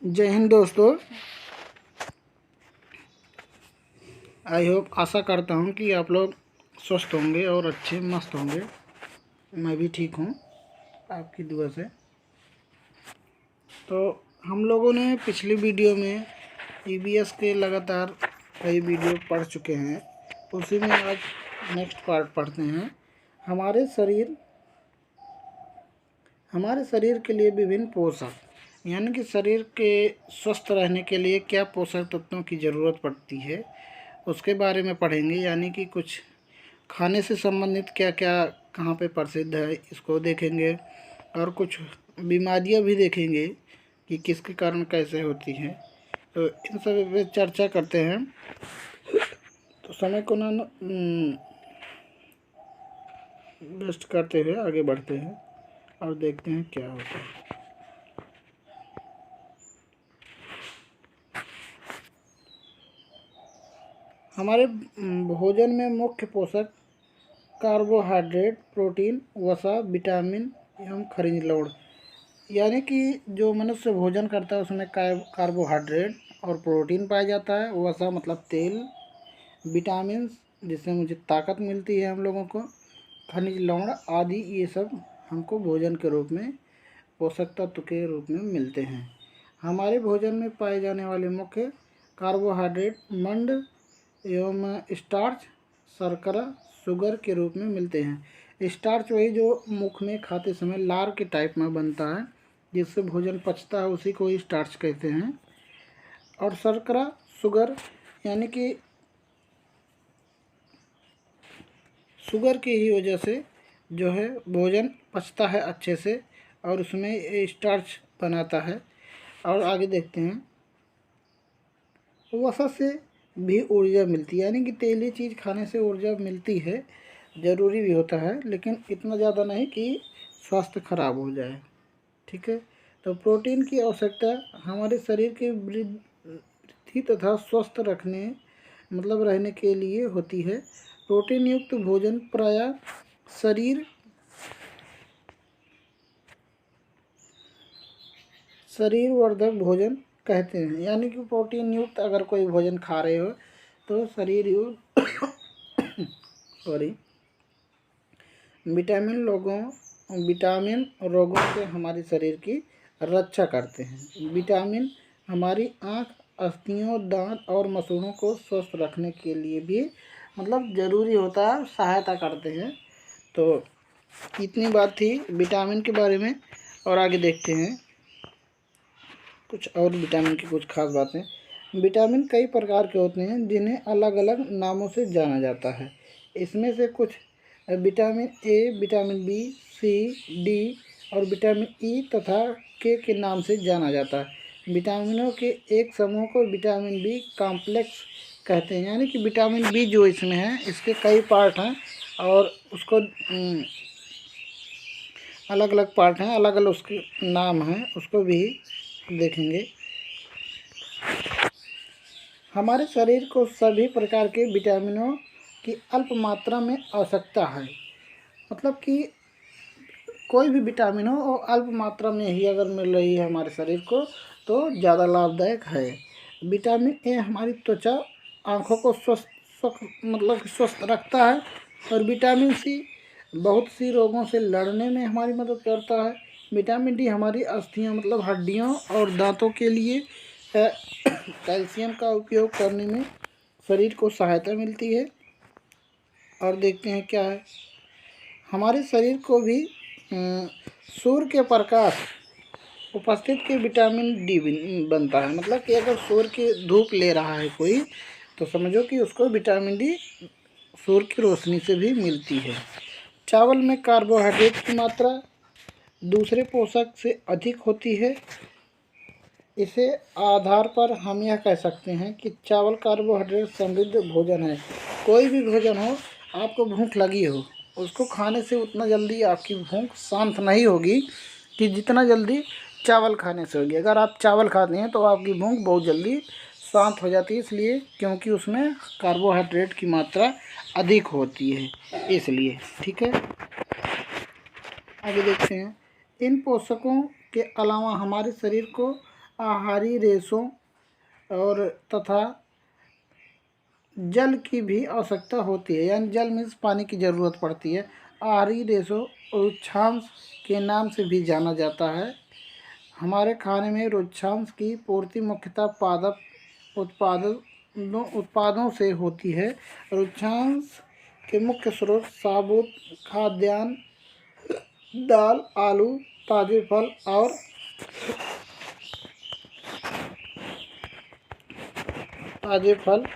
जय हिंद दोस्तों। I hope आशा करता हूँ कि आप लोग स्वस्थ होंगे और अच्छे मस्त होंगे। मैं भी ठीक हूँ आपकी दुआ से। तो हम लोगों ने पिछली वीडियो में ईवीएस के लगातार कई वीडियो पढ़ चुके हैं, उसी में आज नेक्स्ट पार्ट पढ़ते हैं। हमारे शरीर के लिए विभिन्न पोषक, यानी कि शरीर के स्वस्थ रहने के लिए क्या पोषक तत्वों की ज़रूरत पड़ती है उसके बारे में पढ़ेंगे। यानी कि कुछ खाने से संबंधित क्या क्या कहाँ पे प्रसिद्ध है इसको देखेंगे, और कुछ बीमारियां भी देखेंगे कि किसके कारण कैसे होती हैं। तो इन सब पे चर्चा करते हैं। तो समय को ना वेस्ट करते हुए आगे बढ़ते हैं और देखते हैं क्या होता है। हमारे भोजन में मुख्य पोषक कार्बोहाइड्रेट, प्रोटीन, वसा, विटामिन एवं खनिज लवण, यानी कि जो मनुष्य भोजन करता है उसमें कार्बोहाइड्रेट और प्रोटीन पाया जाता है, वसा मतलब तेल, विटामिन जिससे मुझे ताकत मिलती है हम लोगों को, खनिज लवण आदि, ये सब हमको भोजन के रूप में पोषक तत्व के रूप में मिलते हैं। हमारे भोजन में पाए जाने वाले मुख्य कार्बोहाइड्रेट मंड एवं स्टार्च, शर्करा, शुगर के रूप में मिलते हैं। स्टार्च वही जो मुख में खाते समय लार के टाइप में बनता है, जिससे भोजन पचता है, उसी को स्टार्च कहते हैं। और शर्करा, शुगर, यानी कि शुगर की ही वजह से जो है भोजन पचता है अच्छे से और उसमें स्टार्च बनाता है। और आगे देखते हैं, वसा से भी ऊर्जा मिलती है, यानी कि तेली चीज़ खाने से ऊर्जा मिलती है, ज़रूरी भी होता है, लेकिन इतना ज़्यादा नहीं कि स्वास्थ्य खराब हो जाए। ठीक है। तो प्रोटीन की आवश्यकता हमारे शरीर के वृद्धि तथा स्वस्थ रहने के लिए होती है। प्रोटीन युक्त भोजन प्रायः शरीरवर्धक भोजन कहते हैं। यानी कि प्रोटीन युक्त अगर कोई भोजन खा रहे हो तो विटामिन रोगों से हमारे शरीर की रक्षा करते हैं। विटामिन हमारी आँख, अस्थियों, दांत और मसूड़ों को स्वस्थ रखने के लिए भी ज़रूरी होता है, सहायता करते हैं। तो इतनी बात थी विटामिन के बारे में, और आगे देखते हैं कुछ और विटामिन की कुछ खास बातें। विटामिन कई प्रकार के होते हैं जिन्हें अलग अलग नामों से जाना जाता है। इसमें से कुछ vitamin A, vitamin B, C, D और विटामिन ई तथा के नाम से जाना जाता है। विटामिनों के एक समूह को विटामिन बी कॉम्प्लेक्स कहते हैं। यानी कि विटामिन बी जो इसमें है, इसके कई पार्ट हैं और उसको अलग अलग पार्ट हैं, अलग अलग उसके नाम हैं, उसको भी देखेंगे। हमारे शरीर को सभी प्रकार के विटामिनों की अल्प मात्रा में आवश्यकता है। मतलब कि कोई भी विटामिन हो और अल्प मात्रा में ही अगर मिल रही है हमारे शरीर को तो ज़्यादा लाभदायक है। विटामिन ए हमारी त्वचा, आँखों को स्वस्थ रखता है। और विटामिन सी बहुत सी रोगों से लड़ने में हमारी मदद करता है। विटामिन डी हमारी अस्थियां हड्डियों और दांतों के लिए कैल्शियम का उपयोग करने में शरीर को सहायता मिलती है। और देखते हैं क्या है, हमारे शरीर को भी सूर्य के प्रकाश उपस्थित के विटामिन डी बनता है। मतलब कि अगर सूर्य की धूप ले रहा है कोई, तो समझो कि उसको विटामिन डी सूर्य की रोशनी से भी मिलती है। चावल में कार्बोहाइड्रेट की मात्रा दूसरे पोषक से अधिक होती है। इसे आधार पर हम यह कह सकते हैं कि चावल कार्बोहाइड्रेट समृद्ध भोजन है। कोई भी भोजन हो, आपको भूख लगी हो, उसको खाने से उतना जल्दी आपकी भूख शांत नहीं होगी कि जितना जल्दी चावल खाने से होगी। अगर आप चावल खाते हैं तो आपकी भूख बहुत जल्दी शांत हो जाती है, इसलिए क्योंकि उसमें कार्बोहाइड्रेट की मात्रा अधिक होती है, इसलिए। ठीक है, आगे देखते हैं। इन पोषकों के अलावा हमारे शरीर को आहारी रेशों और तथा जल की भी आवश्यकता होती है, यानी जल मीन्स पानी की ज़रूरत पड़ती है। आहारी रेशों रुक्षांश के नाम से भी जाना जाता है। हमारे खाने में रुक्षांश की पूर्ति मुख्यतः पादप उत्पादों से होती है। रुक्षांश के मुख्य स्रोत साबुत खाद्यान्न, दाल, आलू, ताजे फल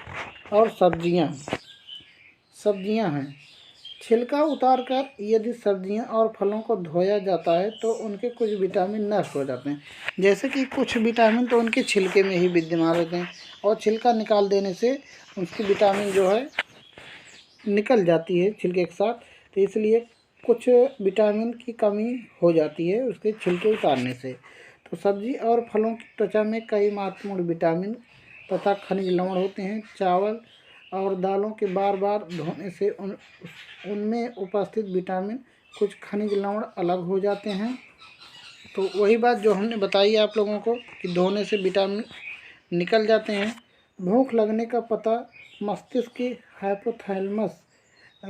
और सब्जियां हैं। छिलका उतारकर यदि सब्जियां और फलों को धोया जाता है तो उनके कुछ विटामिन नष्ट हो जाते हैं। जैसे कि कुछ विटामिन तो उनके छिलके में ही विद्यमान रहते हैं और छिलका निकाल देने से उसकी विटामिन जो है निकल जाती है छिलके के साथ, तो इसलिए कुछ विटामिन की कमी हो जाती है उसके छिलके उतारने से। तो सब्जी और फलों की त्वचा में कई महत्वपूर्ण विटामिन तथा खनिज लवण होते हैं। चावल और दालों के बार बार धोने से उनमें उपस्थित विटामिन कुछ खनिज लवण अलग हो जाते हैं। तो वही बात जो हमने बताई आप लोगों को कि धोने से विटामिन निकल जाते हैं। भूख लगने का पता मस्तिष्क की हाइपोथैलेमस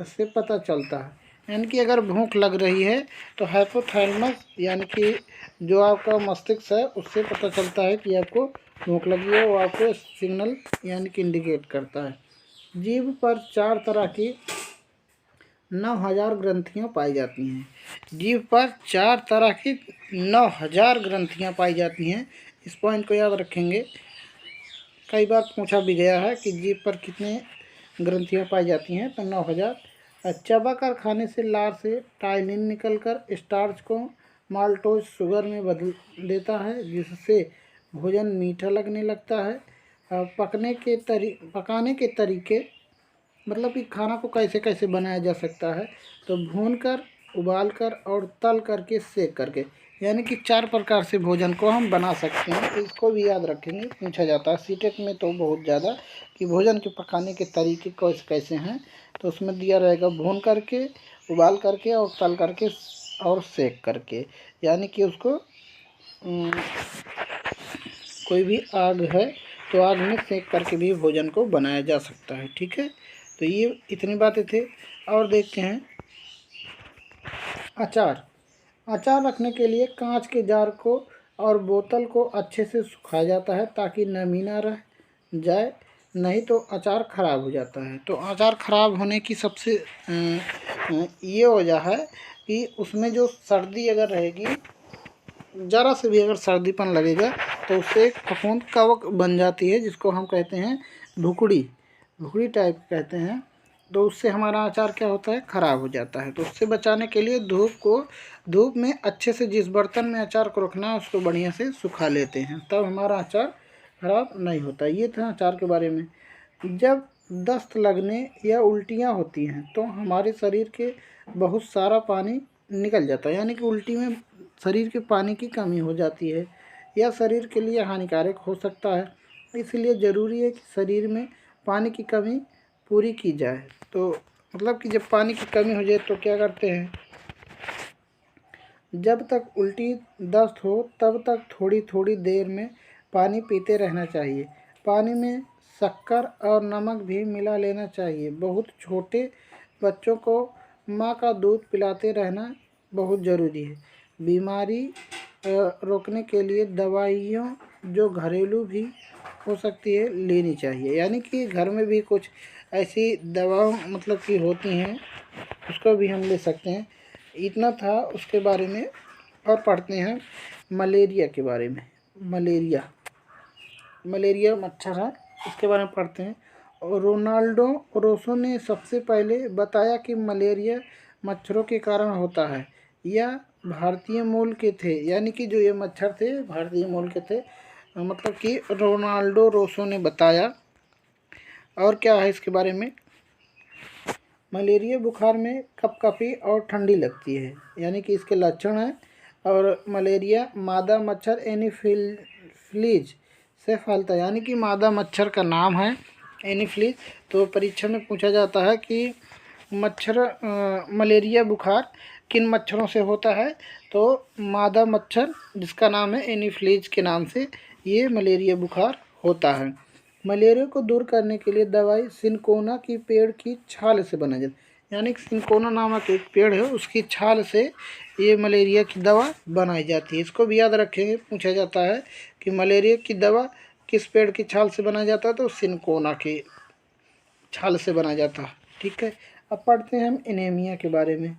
से पता चलता है, यानी कि अगर भूख लग रही है तो हाइपोथैलेमस यानी कि जो आपका मस्तिष्क है उससे पता चलता है कि आपको भूख लगी है, वो आपको सिग्नल यानी कि इंडिकेट करता है। जीभ पर 4 तरह की 9000 ग्रंथियाँ पाई जाती हैं। जीभ पर 4 तरह की 9000 ग्रंथियाँ पाई जाती हैं। इस पॉइंट को याद रखेंगे। कई बार पूछा भी गया है कि जीभ पर कितने ग्रंथियाँ पाई जाती हैं, तो 9000। चबाकर खाने से लार से टाइलिन निकलकर स्टार्च को माल्टोज शुगर में बदल देता है, जिससे भोजन मीठा लगने लगता है। पकाने के तरीके मतलब कि खाना को कैसे कैसे बनाया जा सकता है, तो भूनकर, उबालकर और तल करके, सेक करके, यानी कि 4 प्रकार से भोजन को हम बना सकते हैं। तो इसको भी याद रखेंगे, पूछा जाता है सीटेट में तो बहुत ज़्यादा कि भोजन के पकाने के तरीके कैसे कैसे हैं, तो उसमें दिया रहेगा भून करके, उबाल करके और तल करके और सेक करके, यानी कि उसको कोई भी आग है तो आग में सेक करके भी भोजन को बनाया जा सकता है। ठीक है, तो ये इतनी बातें थे। और देखते हैं अचार रखने के लिए कांच के जार को और बोतल को अच्छे से सुखाया जाता है ताकि नमी ना रह जाए, नहीं तो अचार ख़राब हो जाता है। तो अचार ख़राब होने की सबसे ये वजह है कि उसमें जो सर्दी अगर रहेगी, ज़रा से भी अगर सर्दीपन लगेगा तो उससे एक फफूंद कवक बन जाती है, जिसको हम कहते हैं भुकड़ी टाइप कहते हैं। तो उससे हमारा अचार क्या होता है, ख़राब हो जाता है। तो उससे बचाने के लिए धूप में अच्छे से जिस बर्तन में अचार को रखना है उसको बढ़िया से सुखा लेते हैं, तब हमारा अचार ख़राब नहीं होता। ये था अचार के बारे में। जब दस्त लगने या उल्टियाँ होती हैं तो हमारे शरीर के बहुत सारा पानी निकल जाता है, यानी कि उल्टी में शरीर के पानी की कमी हो जाती है। यह शरीर के लिए हानिकारक हो सकता है, इसलिए ज़रूरी है कि शरीर में पानी की कमी पूरी की जाए। तो मतलब कि जब पानी की कमी हो जाए तो क्या करते हैं, जब तक उल्टी दस्त हो तब तक थोड़ी थोड़ी देर में पानी पीते रहना चाहिए। पानी में शक्कर और नमक भी मिला लेना चाहिए। बहुत छोटे बच्चों को माँ का दूध पिलाते रहना बहुत ज़रूरी है। बीमारी रोकने के लिए दवाइयों जो घरेलू भी हो सकती है लेनी चाहिए, यानी कि घर में भी कुछ ऐसी दवा मतलब कि होती हैं, उसको भी हम ले सकते हैं। इतना था उसके बारे में। और पढ़ते हैं मलेरिया के बारे में। मलेरिया मच्छर है, इसके बारे में पढ़ते हैं। और रोनाल्डो रोसो ने सबसे पहले बताया कि मलेरिया मच्छरों के कारण होता है। यह भारतीय मूल के थे, यानी कि जो ये मच्छर थे भारतीय मूल के थे, मतलब कि रोनाल्डो रोसो ने बताया। और क्या है इसके बारे में, मलेरिया बुखार में कपकपी और ठंडी लगती है, यानी कि इसके लक्षण हैं। और मलेरिया मादा मच्छर एनीफिलीज से फैलता है, यानी कि मादा मच्छर का नाम है एनीफिलीज। तो परीक्षा में पूछा जाता है कि मलेरिया बुखार किन मच्छरों से होता है, तो मादा मच्छर जिसका नाम है एनीफिलीज के नाम से ये मलेरिया बुखार होता है। मलेरिया को दूर करने के लिए दवाई सिनकोना की पेड़ की छाल से बनाई जाती है, यानी कि सिनकोना नामक एक पेड़ है, उसकी छाल से ये मलेरिया की दवा बनाई जाती है। इसको भी याद रखेंगे, पूछा जाता है कि मलेरिया की दवा किस पेड़ की छाल से बनाया जाता है, तो सिनकोना की छाल से बनाया जाता है। ठीक है, अब पढ़ते हैं हम एनीमिया के बारे में।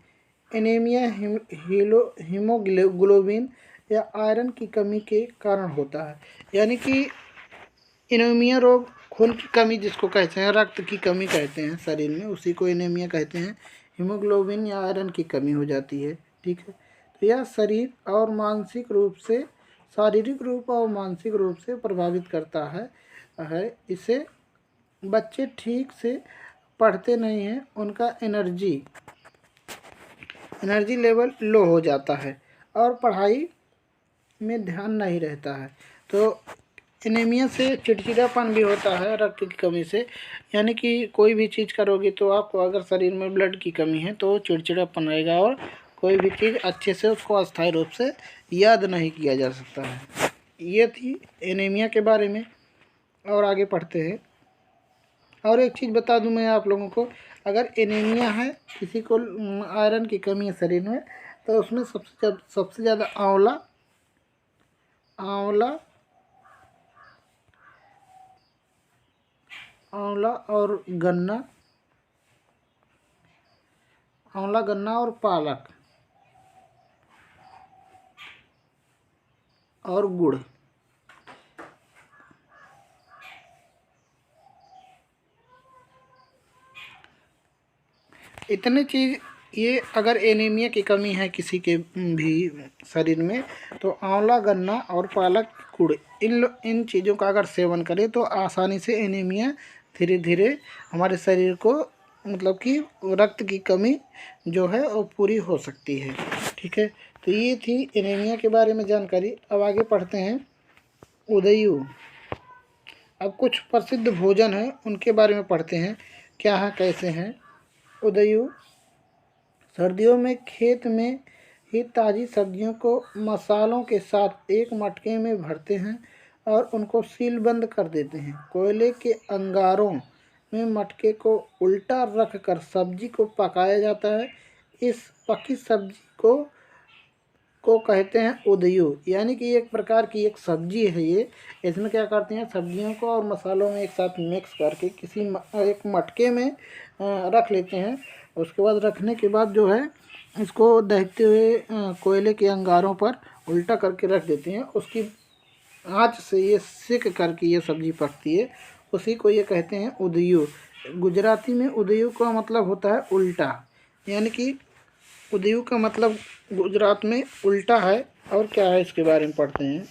एनीमिया हीमोग्लोबिन या आयरन की कमी के कारण होता है, यानी कि एनीमिया रोग खून की कमी जिसको कहते हैं, रक्त की कमी कहते हैं शरीर में, उसी को एनीमिया कहते हैं। हीमोग्लोबिन या आयरन की कमी हो जाती है। ठीक है, तो यह शरीर और मानसिक रूप से शारीरिक रूप और मानसिक रूप से प्रभावित करता है। इसे बच्चे ठीक से पढ़ते नहीं हैं, उनका एनर्जी लेवल लो हो जाता है और पढ़ाई में ध्यान नहीं रहता है। तो एनीमिया से चिड़चिड़ापन भी होता है रक्त की कमी से, यानी कि कोई भी चीज़ करोगे तो आपको अगर शरीर में ब्लड की कमी है तो चिड़चिड़ापन रहेगा और कोई भी चीज़ अच्छे से उसको अस्थायी रूप से याद नहीं किया जा सकता है। ये थी एनीमिया के बारे में, और आगे पढ़ते हैं। और एक चीज़ बता दूं मैं आप लोगों को, अगर एनीमिया है, किसी को आयरन की कमी है शरीर में, तो उसमें सबसे ज़्यादा आंवला और गन्ना और पालक और गुड़, इतने चीज़, ये अगर एनीमिया की कमी है किसी के भी शरीर में, तो आंवला, गन्ना और पालक, गुड़, इन चीज़ों का अगर सेवन करें तो आसानी से एनीमिया धीरे धीरे हमारे शरीर को, मतलब कि रक्त की कमी जो है वो पूरी हो सकती है। ठीक है, तो ये थी एनीमिया के बारे में जानकारी। अब आगे पढ़ते हैं उदयू। अब कुछ प्रसिद्ध भोजन हैं उनके बारे में पढ़ते हैं, क्या है कैसे हैं। उदयू सर्दियों में खेत में ही ताज़ी सब्जियों को मसालों के साथ एक मटके में भरते हैं और उनको सीलबंद कर देते हैं। कोयले के अंगारों में मटके को उल्टा रख कर सब्जी को पकाया जाता है। इस पकी सब्जी को कहते हैं उदयू, यानी कि एक प्रकार की एक सब्जी है ये। इसमें क्या करते हैं, सब्जियों को और मसालों में एक साथ मिक्स करके एक मटके में रख लेते हैं। उसके बाद रखने के बाद जो है इसको दहकते हुए कोयले के अंगारों पर उल्टा करके रख देते हैं। उसकी आँच से ये सेक करके ये सब्जी पकती है, उसी को ये कहते हैं उदयू। गुजराती में उदयू का मतलब होता है उल्टा, यानी कि उदयू का मतलब गुजरात में उल्टा है। और क्या है इसके बारे में पढ़ते हैं।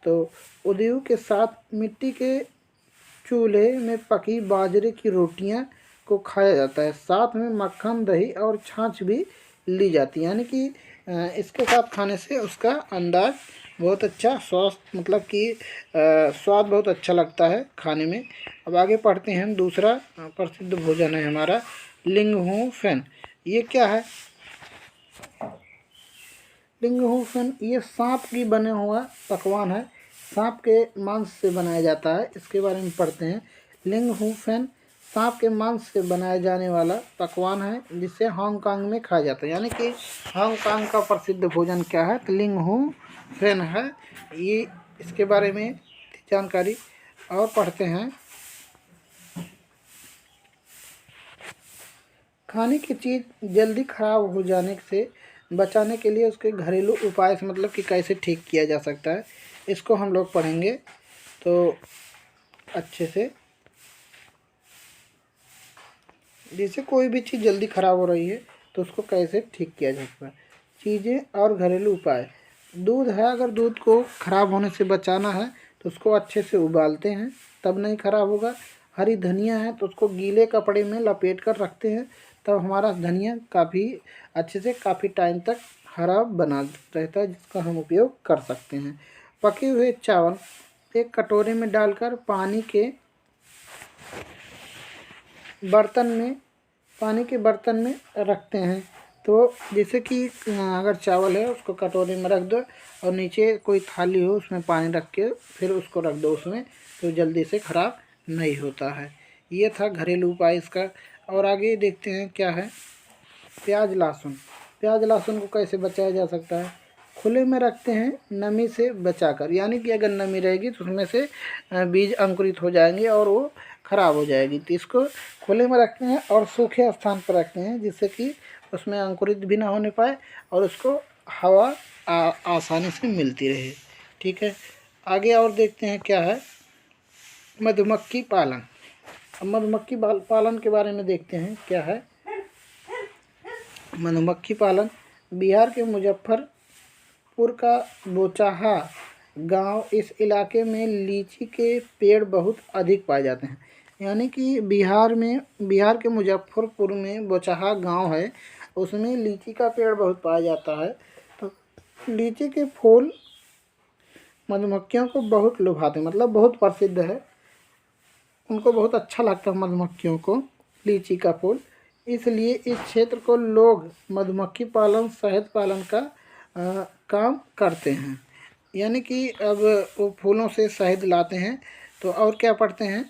तो उदयू के साथ मिट्टी के चूल्हे में पकी बाजरे की रोटियां को खाया जाता है। साथ में मक्खन, दही और छाछ भी ली जाती है, यानी कि इसके साथ खाने से उसका अंदाज बहुत अच्छा, स्वास्थ्य मतलब कि स्वाद बहुत अच्छा लगता है खाने में। अब आगे पढ़ते हैं हम। दूसरा प्रसिद्ध भोजन है हमारा लिंगहुफेन। ये क्या है? लिंगहुफेन ये सांप की बने हुआ पकवान है, सांप के मांस से बनाया जाता है। इसके बारे में पढ़ते हैं। लिंगहुफेन सांप के मांस से बनाया जाने वाला पकवान है जिसे हांगकांग में खाया जाता है, यानी कि हांगकांग का प्रसिद्ध भोजन क्या है, तो लिंगहुफेन है। ये इसके बारे में जानकारी। और पढ़ते हैं। खाने की चीज़ जल्दी खराब हो जाने से बचाने के लिए उसके घरेलू उपाय से, मतलब कि कैसे ठीक किया जा सकता है, इसको हम लोग पढ़ेंगे तो अच्छे से। जैसे कोई भी चीज़ जल्दी ख़राब हो रही है तो उसको कैसे ठीक किया जा सकता है, चीज़ें और घरेलू उपाय। दूध है, अगर दूध को ख़राब होने से बचाना है तो उसको अच्छे से उबालते हैं, तब नहीं ख़राब होगा। हरी धनिया है तो उसको गीले कपड़े में लपेट कर रखते हैं, तब हमारा धनिया काफ़ी अच्छे से काफ़ी टाइम तक हरा बना रहता है, जिसका हम उपयोग कर सकते हैं। पके हुए चावल एक कटोरे में डालकर पानी के बर्तन में रखते हैं, तो तो जैसे कि अगर चावल है उसको कटोरी में रख दो और नीचे कोई थाली हो उसमें पानी रख के फिर उसको रख दो उसमें, तो जल्दी से ख़राब नहीं होता है। ये था घरेलू उपाय इसका। और आगे देखते हैं क्या है। प्याज लहसुन। प्याज लहसुन को कैसे बचाया जा सकता है। खुले में रखते हैं नमी से बचाकर, यानी कि अगर नमी रहेगी तो उसमें से बीज अंकुरित हो जाएंगे और वो ख़राब हो जाएगी। तो इसको खुले में रखते हैं और सूखे स्थान पर रखते हैं जिससे कि उसमें अंकुरित भी ना होने पाए और उसको हवा आसानी से मिलती रहे। ठीक है, आगे और देखते हैं क्या है। मधुमक्खी पालन। अब मधुमक्खी पालन के बारे में देखते हैं क्या है। मधुमक्खी पालन बिहार के मुजफ्फरपुर का बोचाहा गांव, इस इलाके में लीची के पेड़ बहुत अधिक पाए जाते हैं। यानी कि बिहार के मुजफ्फरपुर में बोचाहा गांव है, उसमें लीची का पेड़ बहुत पाया जाता है। तो लीची के फूल मधुमक्खियों को बहुत लुभाते हैं, मतलब बहुत प्रसिद्ध है, उनको बहुत अच्छा लगता है मधुमक्खियों को लीची का फूल। इसलिए इस क्षेत्र को लोग मधुमक्खी पालन शहद पालन का काम करते हैं। यानी कि अब वो फूलों से शहद लाते हैं तो और क्या पढ़ते हैं,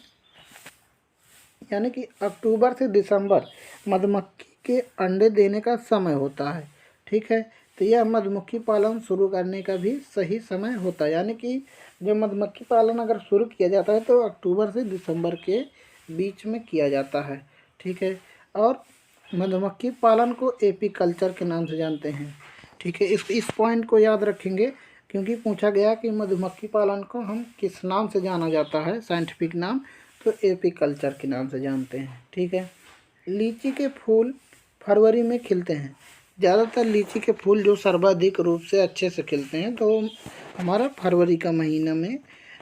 यानी कि अक्टूबर से दिसंबर मधुमक्खी के अंडे देने का समय होता है। ठीक है, तो यह मधुमक्खी पालन शुरू करने का भी सही समय होता है। यानी कि जब मधुमक्खी पालन अगर शुरू किया जाता है तो अक्टूबर से दिसंबर के बीच में किया जाता है। ठीक है, और मधुमक्खी पालन को एपी कल्चर के नाम से जानते हैं। ठीक है, इस पॉइंट को याद रखेंगे क्योंकि पूछा गया कि मधुमक्खी पालन को हम किस नाम से जाना जाता है, साइंटिफिक नाम, तो एपी कल्चर के नाम से जानते हैं। ठीक है, लीची के फूल फरवरी में खिलते हैं। ज़्यादातर लीची के फूल जो सर्वाधिक रूप से अच्छे से खिलते हैं तो हमारा फरवरी का महीना में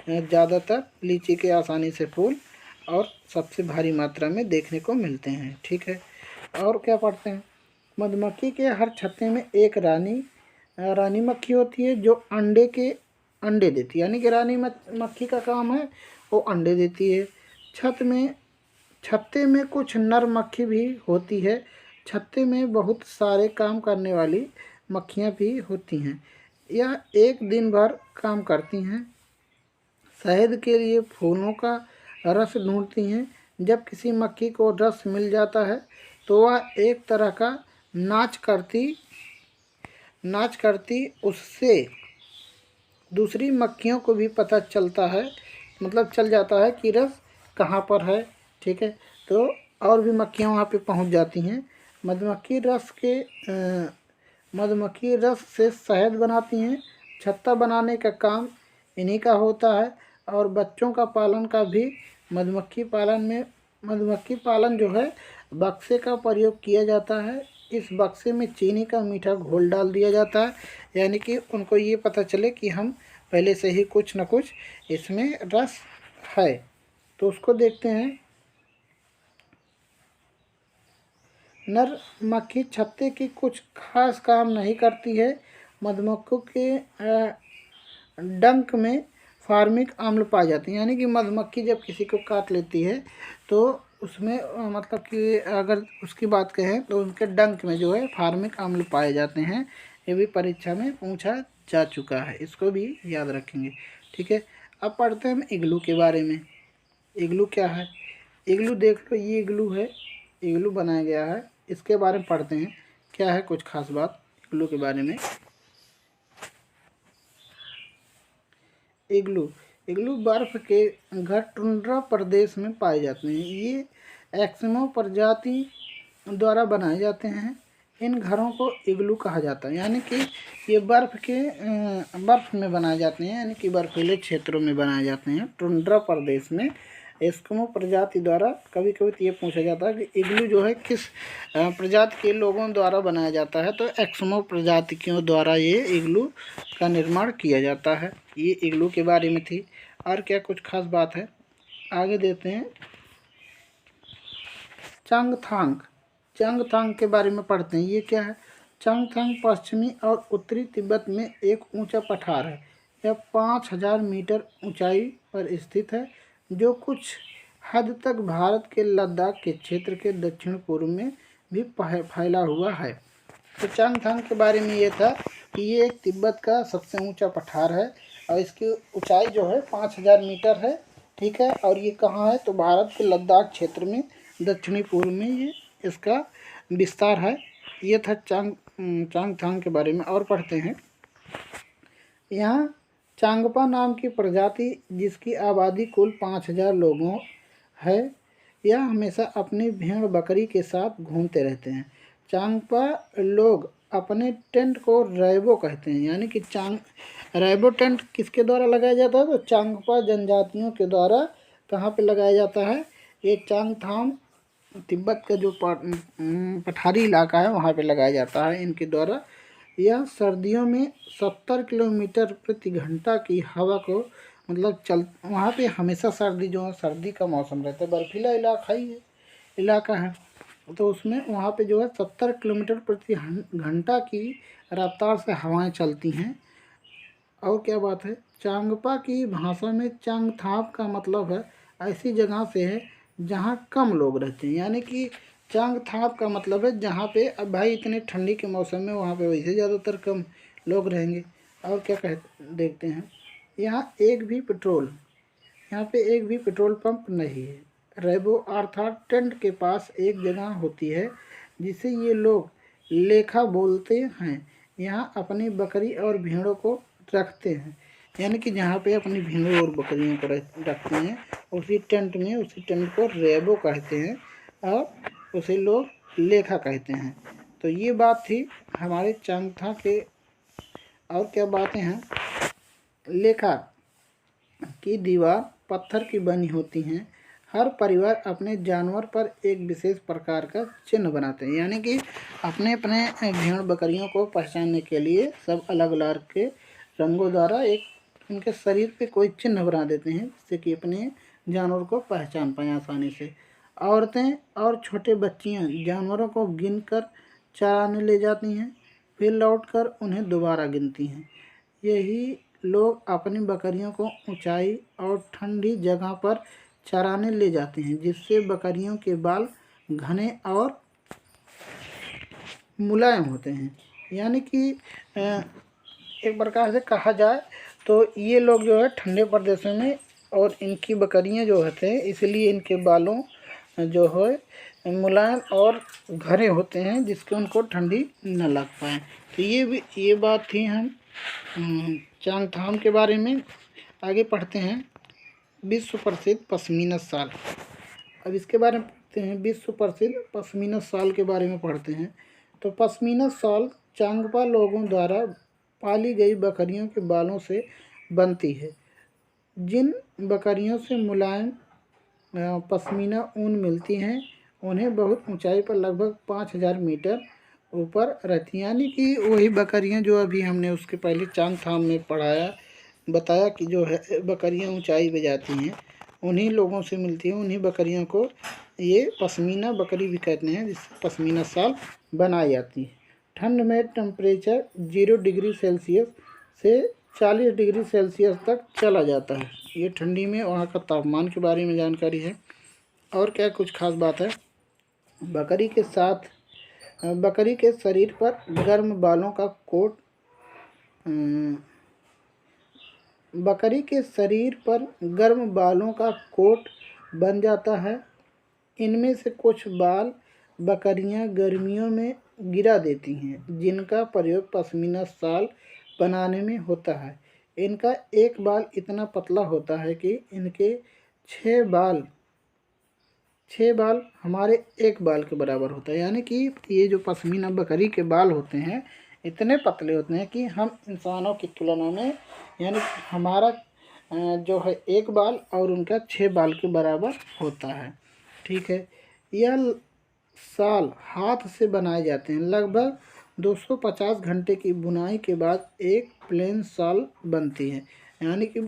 ज़्यादातर लीची के आसानी से फूल और सबसे भारी मात्रा में देखने को मिलते हैं। ठीक है, और क्या पढ़ते हैं। मधुमक्खी के हर छत्ते में एक रानी मक्खी होती है जो अंडे देती है। यानी कि रानी मक्खी का काम है वो अंडे देती है। छत्ते में कुछ नर मक्खी भी होती है। छत्ते में बहुत सारे काम करने वाली मक्खियाँ भी होती हैं। यह एक दिन भर काम करती हैं। शहद के लिए फूलों का रस ढूंढती हैं। जब किसी मक्खी को रस मिल जाता है तो वह एक तरह का नाच करती उससे दूसरी मक्खियों को भी पता चलता है, मतलब चल जाता है कि रस कहाँ पर है। ठीक है, तो और भी मक्खियाँ वहाँ पे पहुँच जाती हैं। मधुमक्खी रस से शहद बनाती हैं। छत्ता बनाने का काम इन्हीं का होता है और बच्चों का पालन का भी मधुमक्खी पालन जो है बक्से का प्रयोग किया जाता है। इस बक्से में चीनी का मीठा घोल डाल दिया जाता है, यानी कि उनको ये पता चले कि हम पहले से ही कुछ न कुछ इसमें रस है। तो उसको देखते हैं। नर मक्खी छत्ते की कुछ खास काम नहीं करती है। मधुमक्खियों के डंक में फार्मिक अम्ल पाए जाते हैं। यानी कि मधुमक्खी जब किसी को काट लेती है तो उसमें मतलब कि अगर उसकी बात कहें तो उनके डंक में जो है फार्मिक अम्ल पाए जाते हैं। ये भी परीक्षा में पूछा जा चुका है, इसको भी याद रखेंगे। ठीक है, अब पढ़ते हैं हम इग्लू के बारे में। इग्लू क्या है। इग्लू देख लो, ये इग्लू है, इग्लू बनाया गया है। इसके बारे में पढ़ते हैं क्या है कुछ खास बात इग्लू के बारे में। इग्लू बर्फ के घर टुंड्रा प्रदेश में पाए जाते हैं। ये एस्किमो प्रजाति द्वारा बनाए जाते हैं। इन घरों को इग्लू कहा जाता है। यानी कि ये बर्फ में बनाए जाते हैं, यानी कि बर्फीले क्षेत्रों में बनाए जाते हैं टुंड्रा प्रदेश में एस्किमो प्रजाति द्वारा। कभी कभी तो ये पूछा जाता है कि इग्लू जो है किस प्रजाति के लोगों द्वारा बनाया जाता है, तो एस्किमो प्रजातियों द्वारा ये इग्लू का निर्माण किया जाता है। ये इग्लू के बारे में थी। और क्या कुछ खास बात है, आगे देते हैं। चंगथांग के बारे में पढ़ते हैं। ये क्या है। चंगथांग पश्चिमी और उत्तरी तिब्बत में एक ऊंचा पठार है। यह 5000 मीटर ऊंचाई पर स्थित है, जो कुछ हद तक भारत के लद्दाख के क्षेत्र के दक्षिण पूर्व में भी फैला हुआ है। तो चांगथांग के बारे में ये था कि ये एक तिब्बत का सबसे ऊंचा पठार है और इसकी ऊंचाई जो है 5000 मीटर है। ठीक है, और ये कहाँ है तो भारत के लद्दाख क्षेत्र में दक्षिणी पूर्व में ये इसका विस्तार है। ये था चांगथांग के बारे में। और पढ़ते हैं, यहाँ चांगपा नाम की प्रजाति जिसकी आबादी कुल 5000 लोगों है, यह हमेशा अपनी भेड़ बकरी के साथ घूमते रहते हैं। चांगपा लोग अपने टेंट को रैबो कहते हैं, यानी कि रैबो टेंट किसके द्वारा लगाया जाता है तो चांगपा जनजातियों के द्वारा कहाँ पे लगाया जाता है, ये चांगथांग तिब्बत का जो पठारी इलाका है वहाँ पे लगाया जाता है इनके द्वारा। यह सर्दियों में 70 किलोमीटर प्रति घंटा की हवा को मतलब वहाँ पे हमेशा सर्दी जो है सर्दी का मौसम रहता है, बर्फीला इलाका है तो उसमें वहाँ पे जो है 70 किलोमीटर प्रति घंटा की रफ्तार से हवाएं चलती हैं। और क्या बात है, चांगपा की भाषा में चांगथाप का मतलब है ऐसी जगह से है जहाँ कम लोग रहते हैं, यानी कि चांगथाप का मतलब है जहाँ पे अब भाई इतने ठंडी के मौसम में वहाँ पे वैसे ज़्यादातर कम लोग रहेंगे। और क्या देखते हैं, यहाँ पे एक भी पेट्रोल पंप नहीं है। रैबो अर्थात टेंट के पास एक जगह होती है जिसे ये लोग लेखा बोलते हैं। यहाँ अपनी बकरी और भेड़ों को रखते हैं, यानी कि जहाँ पे अपनी भेड़ों और बकरियों को रखते हैं उसी टेंट को रैबो कहते हैं और उसे लोग लेखा कहते हैं। तो ये बात थी हमारे चांगथा के। और क्या बातें हैं, लेखा की दीवार पत्थर की बनी होती हैं। हर परिवार अपने जानवर पर एक विशेष प्रकार का चिन्ह बनाते हैं, यानी कि अपने अपने भेड़ बकरियों को पहचानने के लिए सब अलग अलग के रंगों द्वारा एक उनके शरीर पे कोई चिन्ह बना देते हैं जिससे कि अपने जानवर को पहचान पाएँ आसानी से। औरतें और छोटे बच्चियां जानवरों को गिनकर चराने ले जाती हैं, फिर लौटकर उन्हें दोबारा गिनती हैं। यही लोग अपनी बकरियों को ऊंचाई और ठंडी जगह पर चराने ले जाते हैं जिससे बकरियों के बाल घने और मुलायम होते हैं। यानी कि एक प्रकार से कहा जाए तो ये लोग जो है ठंडे प्रदेशों में और इनकी बकरियां जो होते हैं इसलिए इनके बालों जो है मुलायम और घने होते हैं जिसके उनको ठंडी न लग पाए। तो ये बात थी हम चांगथाम के बारे में। आगे पढ़ते हैं, विश्व प्रसिद्ध पश्मीना शाल। अब इसके बारे में पढ़ते हैं, विश्व प्रसिद्ध पश्मीना शाल के बारे में पढ़ते हैं। तो पश्मीना शाल चांगपा लोगों द्वारा पाली गई बकरियों के बालों से बनती है। जिन बकरियों से मुलायम पश्मीना ऊन मिलती हैं उन्हें बहुत ऊंचाई पर लगभग 5000 मीटर ऊपर रहती हैं, यानी कि वही बकरियां जो अभी हमने उसके पहले चांगथाम में बताया कि जो है बकरियां ऊंचाई पे जाती हैं उन्हीं लोगों से मिलती हैं, उन्हीं बकरियों को ये पश्मीना बकरी भी कहते हैं जिससे पश्मीना शाल बनाई जाती है। ठंड में टेम्परेचर 0 डिग्री सेल्सियस से 40 डिग्री सेल्सियस तक चला जाता है। ये ठंडी में वहाँ का तापमान के बारे में जानकारी है। और क्या कुछ खास बात है, बकरी के शरीर पर गर्म बालों का कोट बकरी के शरीर पर गर्म बालों का कोट बन जाता है। इनमें से कुछ बाल बकरियां गर्मियों में गिरा देती हैं जिनका प्रयोग पश्मीना शाल बनाने में होता है। इनका एक बाल इतना पतला होता है कि इनके 6 बाल हमारे एक बाल के बराबर होता है, यानी कि ये जो पश्मीना बकरी के बाल होते हैं इतने पतले होते हैं कि हम इंसानों की तुलना में यानी हमारा जो है एक बाल और उनका 6 बाल के बराबर होता है। ठीक है, यह शाल हाथ से बनाए जाते हैं। लगभग 250 घंटे की बुनाई के बाद एक प्लेन शाल बनती है, यानी कि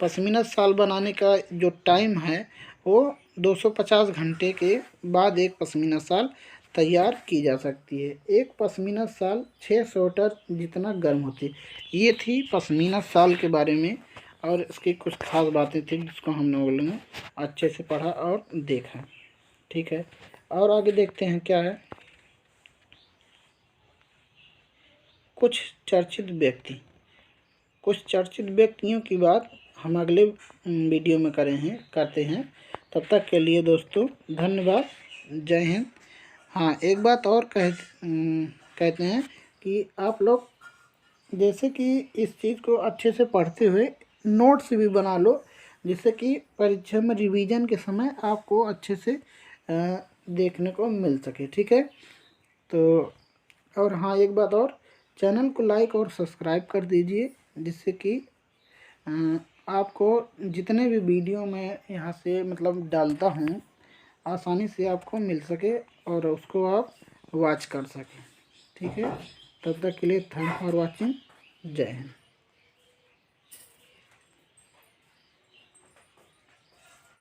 पश्मीना शाल बनाने का जो टाइम है वो 250 घंटे के बाद एक पश्मीना शाल तैयार की जा सकती है। एक पश्मीना शाल 6 स्वेटर जितना गर्म होती है। ये थी पश्मीना शाल के बारे में और इसकी कुछ खास बातें थी जिसको हमने बोलेंगे अच्छे से पढ़ा और देखा। ठीक है, और आगे देखते हैं क्या है। कुछ चर्चित व्यक्तियों की बात हम अगले वीडियो में करते हैं। तब तक के लिए दोस्तों धन्यवाद, जय हिंद। हाँ, एक बात और कहते हैं कि आप लोग जैसे कि इस चीज़ को अच्छे से पढ़ते हुए नोट्स भी बना लो, जिससे कि परीक्षा में रिवीजन के समय आपको अच्छे से देखने को मिल सके। ठीक है, तो और हाँ, एक बात और, चैनल को लाइक और सब्सक्राइब कर दीजिए, जिससे कि आपको जितने भी वीडियो मैं यहाँ से मतलब डालता हूँ आसानी से आपको मिल सके और उसको आप वॉच कर सकें। ठीक है, तब तक के लिए थैंक्स फॉर वॉचिंग, जय हिंद।